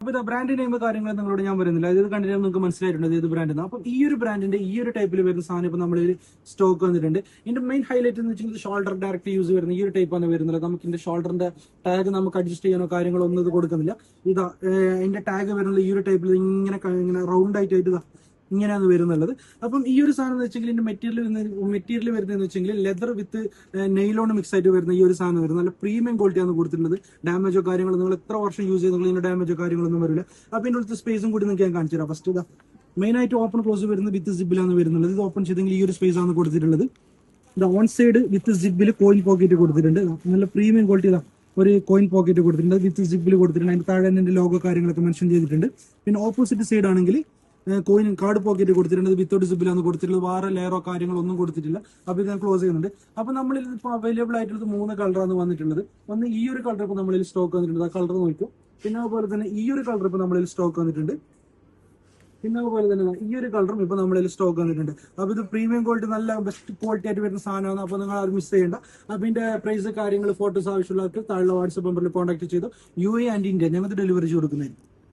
അപ്പോൾ ഇത് brand name കാര്യങ്ങൾ നിങ്ങളോട് ഞാൻ പറയുന്നില്ല. ഇത് കണ്ടിട്ട് നിങ്ങൾക്ക് മനസ്സിലായിട്ടുണ്ട് ഏത് ബ്രാൻഡ്. അപ്പം ഈ ഒരു ബ്രാൻഡിന്റെ ഈ ഒരു ടൈപ്പിൽ വരുന്ന സാധനം ഇപ്പൊ നമ്മൾ സ്റ്റോക്ക് വന്നിട്ടുണ്ട്. ഇതിന്റെ മെയിൻ ഹൈലൈറ്റ് എന്ന് വെച്ചാൽ ഷോൾഡർ ഡയറക്റ്റ് യൂസ് വരുന്ന ഈ ഒരു ടൈപ്പാണ് വരുന്നത്. നമുക്ക് ഇതിന്റെ ഷോൾഡറിന്റെ ടാഗ് നമുക്ക് അഡ്ജസ്റ്റ് ചെയ്യാനോ കാര്യങ്ങളോ ഒന്നും ഇത് കൊടുക്കുന്നില്ല. ഇതാ ഇതിന്റെ ടാഗ് വരുന്നത് ഈ ഒരു ടൈപ്പിൽ ഇങ്ങനെ റൗണ്ട് ആയിട്ട് ഇതാ ഇങ്ങനെയാണ് വരുന്നുള്ളത്. അപ്പം ഈ ഒരു സാധനം എന്ന് വെച്ചെങ്കിൽ ഇതിന്റെ മെറ്റീരിയൽ വരുന്നതെന്ന് വെച്ചെങ്കിൽ ലെതർ വിത്ത് നെയിലോൺ മിക്സ് ആയിട്ട് വരുന്ന ഈ ഒരു സാധനം വരുന്നത് നല്ല പ്രീമിയം ക്വാളിറ്റിയാണ് കൊടുത്തിട്ടുള്ളത്. ഡാമേജോ കാര്യങ്ങളോ നിങ്ങൾ എത്ര വർഷം യൂസ് ചെയ്ത് ഇതിന്റെ ഡാമേജോ കാര്യങ്ങളൊന്നും വരില്ല. അപ്പൊ ഇതിന്റെ അടുത്ത സ്പേസും കൂടി നിങ്ങൾക്ക് ഞാൻ കാണിച്ചു തരാം. ഫസ്റ്റ് ഇതാ മെയിൻ ആയിട്ട് ഓപ്പൺ ക്ലോസ് വരുന്നത് വിത്ത് സിബിലാണ് വരുന്നത്. ഇത് ഓപ്പൺ ചെയ്തെങ്കിൽ ഈ ഒരു സ്പേസ് ആണ് കൊടുത്തിട്ടുള്ളത്. ഇത് on side with CIBIL coin pocket കൊടുത്തിട്ടുണ്ട്. നല്ല പ്രീമിയം ക്വാളിറ്റി ഇതാ ഒരു കോയിൻ പോക്കറ്റ് കൊടുത്തിട്ടുണ്ട്, വിത്ത് സിബിൽ കൊടുത്തിട്ടുണ്ട്. അതിന്റെ താഴെ തന്നെ ലോഗോ കാര്യങ്ങളൊക്കെ മെൻഷൻ ചെയ്തിട്ടുണ്ട്. പിന്നെ ഓപ്പോസിറ്റ് സൈഡ് ആണെങ്കിൽ കോയിൻ കാർഡ് പോക്കറ്റ് കൊടുത്തിട്ടുണ്ട്. വിത്തൗട്ട് സിബിലാണ് കൊടുത്തിട്ടുള്ളത്. വേറെ ലെയറോ കാര്യങ്ങളോ ഒന്നും കൊടുത്തിട്ടില്ല. അപ്പൊ ഇത് ഞാൻ ക്ലോസ് ചെയ്യുന്നുണ്ട്. അപ്പൊ നമ്മളിൽ ഇപ്പോൾ അവൈലബിൾ ആയിട്ടുള്ളത് 3 കളറാണ് വന്നിട്ടുള്ളത്. ഒന്ന് ഈ ഒരു കളർ ഇപ്പൊ നമ്മളിൽ സ്റ്റോക്ക് വന്നിട്ടുണ്ട്. ആ കളർ നോക്കും. പിന്നെ അതുപോലെ തന്നെ ഈ ഒരു കളർ ഇപ്പൊ നമ്മളിൽ സ്റ്റോക്ക് വന്നിട്ടുണ്ട്. പിന്നെ അതുപോലെ തന്നെ ഈ ഒരു കളറും ഇപ്പൊ നമ്മളിൽ സ്റ്റോക്ക് വന്നിട്ടുണ്ട്. അപ്പൊ ഇത് പ്രീമിയം ക്വാളിറ്റി നല്ല ബെസ്റ്റ് ക്വാളിറ്റി ആയിട്ട് വരുന്ന സാധനമാണ്. അപ്പൊ നിങ്ങൾ അത് മിസ് ചെയ്യേണ്ട. അപ്പൊ ഇതിന്റെ പ്രൈസ് കാര്യങ്ങൾ ഫോട്ടോസ് ആവശ്യമുള്ളവർക്ക് താഴെ വാട്സ്ആപ്പ് നമ്പറിൽ കോൺടാക്ട് ചെയ്തു UAE ആൻഡ് ഇന്ത്യ ഞങ്ങൾക്ക് ഡെലിവറി കൊടുക്കുന്നതായിരിക്കും.